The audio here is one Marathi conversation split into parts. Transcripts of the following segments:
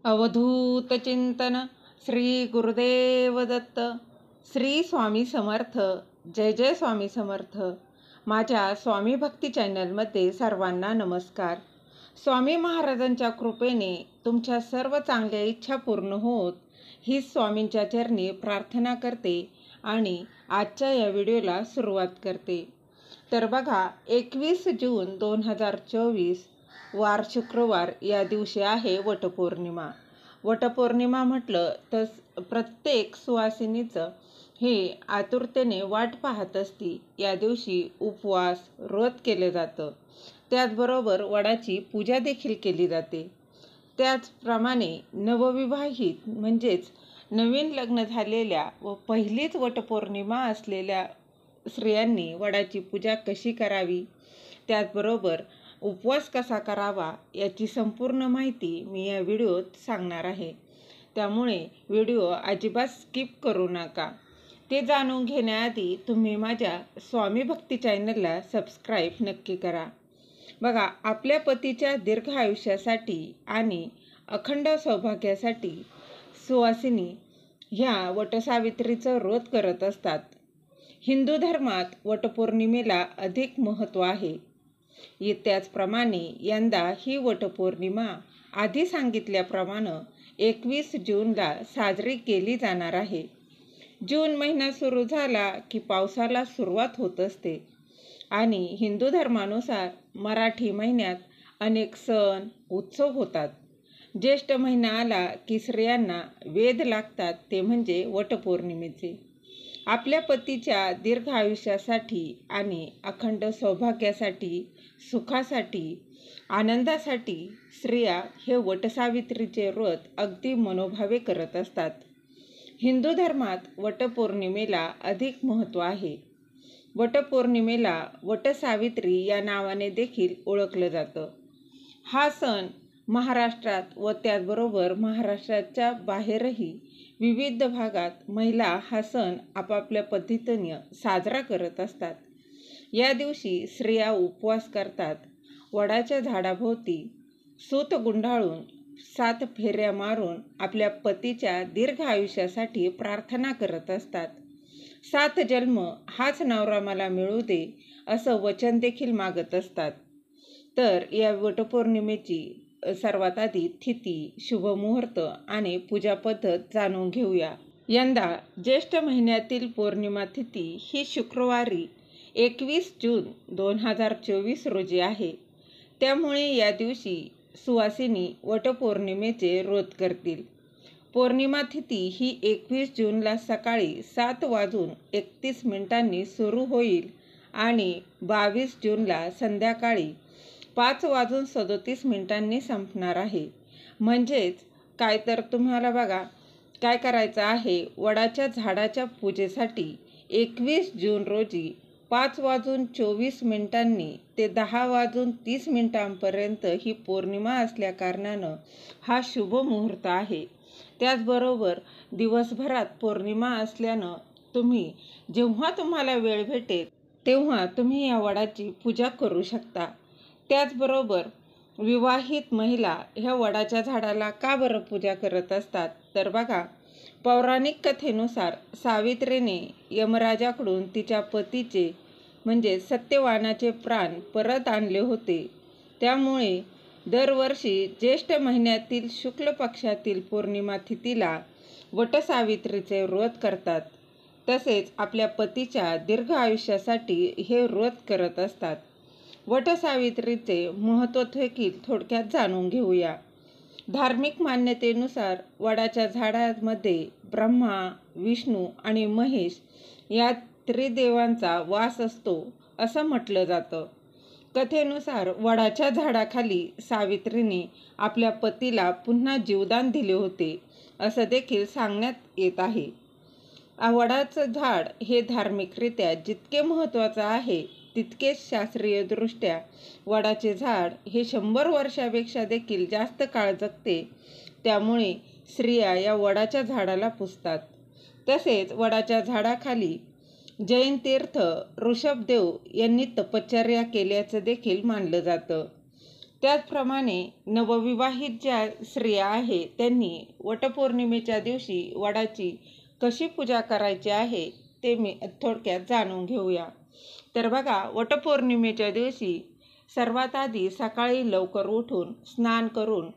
अवधूत चिंतन श्री गुरुदेव दत्त. श्री स्वामी समर्थ. जय जय स्वामी समर्थ. माझ्या स्वामी भक्ती चॅनलमध्ये सर्वांना नमस्कार. स्वामी महाराजांच्या कृपेने तुमच्या सर्व चांगल्या इच्छा पूर्ण होत ही स्वामींच्या चरणी प्रार्थना करते आणि आजच्या या व्हिडिओला सुरुवात करते. तर बघा, 21 जून 2024 वार शुक्रवार या दिवशी आहे वटपौर्णिमा. वटपौर्णिमा म्हटलं तर प्रत्येक सुवासिनीचं हे आतुरतेने वाट पाहत असती. या दिवशी उपवास व्रत केले जातं. त्याचबरोबर वडाची पूजा देखील केली जाते. त्याचप्रमाणे नवविवाहित म्हणजेच नवीन लग्न झालेल्या व पहिलीच वटपौर्णिमा असलेल्या स्त्रियांनी वडाची पूजा कशी करावी, त्याचबरोबर उपवास कसा करावा याची संपूर्ण माहिती मी या व्हिडिओत सांगणार आहे. त्यामुळे व्हिडिओ अजिबात स्किप करू नका. ते जाणून घेण्याआधी तुम्ही माझ्या स्वामी भक्ती चॅनलला सबस्क्राईब नक्की करा. बघा, आपल्या पतीच्या दीर्घ आयुष्यासाठी आणि अखंड सौभाग्यासाठी सुवासिनी ह्या वटसावित्रीचं व्रत करत असतात. हिंदू धर्मात वटपौर्णिमेला अधिक महत्त्व आहे. त्याचप्रमाणे यंदा ही वटपौर्णिमा आधी सांगितल्याप्रमाणे 21 जूनला साजरी केली जाणार आहे. जून महिना सुरू झाला की पावसाला सुरुवात होत असते आणि हिंदू धर्मानुसार मराठी महिन्यात अनेक सण उत्सव होतात. ज्येष्ठ महिना आला की स्त्रियांना वेध लागतात, ते म्हणजे वटपौर्णिमेचे. आपल्या पतीच्या दीर्घ आयुष्यासाठी आणि अखंड सौभाग्यासाठी, सुखासाठी, आनंदासाठी स्त्रिया हे वटसावित्रीचे व्रत अगदी मनोभावे करत असतात. हिंदू धर्मात वटपौर्णिमेला अधिक महत्त्व आहे. वटपौर्णिमेला वटसावित्री या नावाने देखील ओळखलं जातं. हा सण महाराष्ट्रात व त्याचबरोबर महाराष्ट्राच्या बाहेरही विविध भागात महिला हा सण आपापल्या पद्धतीने साजरा करत असतात. या दिवशी स्त्रिया उपवास करतात. वडाच्या झाडाभोवती सूत गुंडाळून 7 फेऱ्या मारून आपल्या पतीच्या दीर्घ आयुष्यासाठी प्रार्थना करत असतात. 7 जन्म हाच नवरा मला मिळू दे असं वचन देखील मागत असतात. तर या वटपौर्णिमेची सर्वात आधी तिथी, शुभमुहूर्त आणि पूजा पद्धत जाणून घेऊया. यंदा ज्येष्ठ महिन्यातील पौर्णिमा तिथी ही शुक्रवारी 21 जून 2024 रोजी आहे. त्यामुळे या दिवशी सुवासिनी वटपौर्णिमेचे व्रत करतील. पौर्णिमा तिथी ही 21 जूनला सकाळी 7:31 सुरू होईल आणि 22 जूनला संध्याकाळी 5:37 संपणार आहे. म्हणजेच काय तर तुम्हाला बघा काय करायचं आहे, वडाच्या झाडाच्या पूजेसाठी 21 जून रोजी 5:24 ते 10:30 ही पौर्णिमा असल्या कारणानं हा शुभ मुहूर्त आहे. त्याचबरोबर दिवसभरात पौर्णिमा असल्यानं तुम्ही जेव्हा तुम्हाला वेळ भेटेल तेव्हा तुम्ही या वडाची पूजा करू शकता. त्याचबरोबर विवाहित महिला ह्या वडाच्या झाडाला का बरं पूजा करत असतात, तर बघा, पौराणिक कथेनुसार सावित्रीने यमराजाकडून तिच्या पतीचे म्हणजे सत्यवानाचे प्राण परत आणले होते. त्यामुळे दरवर्षी ज्येष्ठ महिन्यातील शुक्ल पक्षातील पौर्णिमा तिथीला वटसावित्रीचे व्रत करतात. तसेच आपल्या पतीच्या दीर्घ आयुष्यासाठी हे व्रत करत असतात. वटसावित्रीचे महत्त्व देखील थोडक्यात जाणून घेऊया. धार्मिक मान्यतेनुसार वडाच्या झाडामध्ये ब्रह्मा, विष्णू आणि महेश या त्रिदेवांचा वास असतो असं म्हटलं जातं. कथेनुसार वडाच्या झाडाखाली सावित्रीने आपल्या पतीला पुन्हा जीवदान दिले होते असं देखील सांगण्यात येत आहे. वडाचं झाड हे धार्मिकरित्या जितके महत्त्वाचं आहे तितकेच शास्त्रीयदृष्ट्या वडाचे झाड हे 100 वर्षापेक्षा देखील जास्त काळ जगते. त्यामुळे स्त्रिया या वडाच्या झाडाला पुजतात. तसेच वडाच्या झाडाखाली जैन तीर्थ ऋषभदेव यांनी तपश्चर्या केल्याचं देखील मानलं जातं. त्याचप्रमाणे नवविवाहित ज्या स्त्रिया आहेत त्यांनी वटपौर्णिमेच्या दिवशी वडाची कशी पूजा करायची आहे ते मी थोडक्यात जाणून घेऊया. तर बघा, वटपौर्णिमेच्या दिवशी सर्वात आधी सकाळी लवकर उठून स्नान करून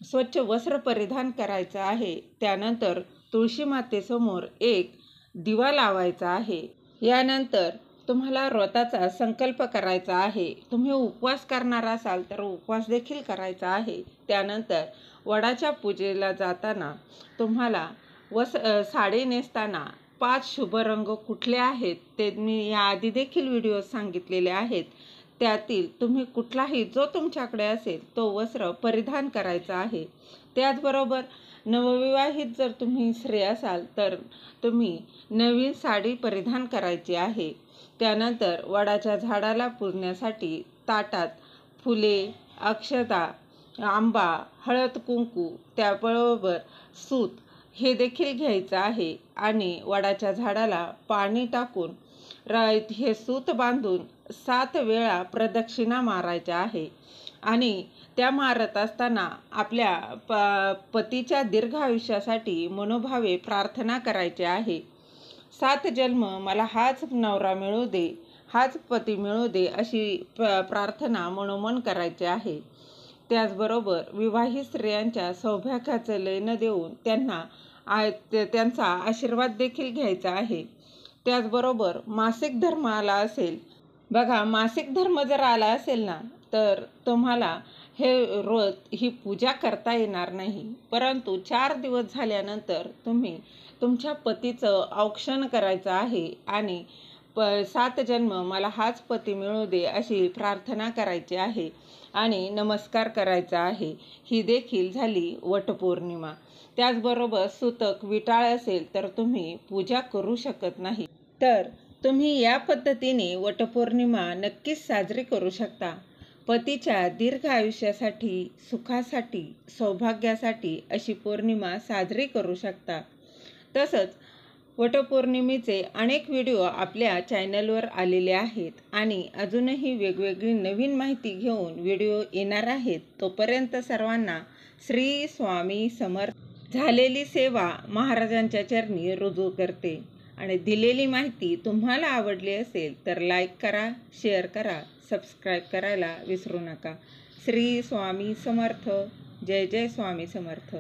स्वच्छ वस्त्र परिधान करायचं आहे. त्यानंतर तुळशी मातेसमोर एक दिवा लावायचा आहे. यानंतर तुम्हाला व्रताचा संकल्प करायचा आहे. तुम्ही उपवास करणार असाल तर उपवास देखील करायचा आहे. त्यानंतर वडाच्या पूजेला जाताना तुम्हाला साडी नेसताना 5 शुभ रंग कुठले आहेत ते मी याआधी देखील व्हिडिओ सांगितलेले आहेत. त्यातील तुम्ही कुठलाही जो तुमच्याकडे असेल तो वस्त्र परिधान करायचा आहे. त्याचबरोबर नवविवाहित जर तुम्ही स्त्री असाल तर तुम्ही नवीन साडी परिधान करायची आहे. त्यानंतर वडाच्या झाडाला पूजण्यासाठी ताटात फुले, अक्षता, आंबा, हळद कुंकू, त्याबरोबर सूत हे देखील घ्यायचं आहे आणि वडाच्या झाडाला पाणी टाकून हे सूत बांधून 7 वेळा प्रदक्षिणा मारायच्या आहे. आणि त्या मारत असताना आपल्या पतीच्या दीर्घ आयुष्यासाठी मनोभावे प्रार्थना करायची आहे. 7 जन्म मला हाच नवरा मिळू दे, हाच पती मिळू दे अशी प्रार्थना मनोमन करायची आहे. त्याचबरोबर विवाहित स्त्रियांच्या सौभाग्याचं लेणं देऊन त्यांचा आशीर्वाद देखील घ्यायचा आहे. त्याचबरोबर मासिक धर्म आला असेल, बघा मासिक धर्म जर आला असेल ना तर तुम्हाला हे व्रत ही पूजा करता येणार नाही. परंतु 4 दिवस झाल्यानंतर तुम्ही तुमच्या पतीचं औक्षण करायचं आहे आणि 7 जन्म मला हाच पती मिळू दे अशी प्रार्थना करायची आहे आणि नमस्कार करायचा आहे. ही देखील झाली वटपौर्णिमा. त्याचबरोबर सुतक विटाळ असेल तर तुम्ही पूजा करू शकत नाही. तर तुम्ही या पद्धतीने वटपौर्णिमा नक्कीच साजरी करू शकता. पतीच्या दीर्घ आयुष्यासाठी, सुखासाठी, सौभाग्यासाठी अशी पौर्णिमा साजरी करू शकता. तसंच वटपौर्णिमेचे अनेक व्हिडिओ आपल्या चॅनलवर आलेले आहेत आणि अजूनही वेगवेगळी नवीन माहिती घेऊन व्हिडिओ येणार आहेत. तोपर्यंत सर्वांना श्री स्वामी समर्थ. झालेली सेवा महाराजांच्या चरणी रुजू करते. आणि दिलेली माहिती तुम्हाला आवडली असेल तर लाईक करा, शेअर करा, सबस्क्राईब करायला विसरू नका. श्री स्वामी समर्थ. जय जय स्वामी समर्थ.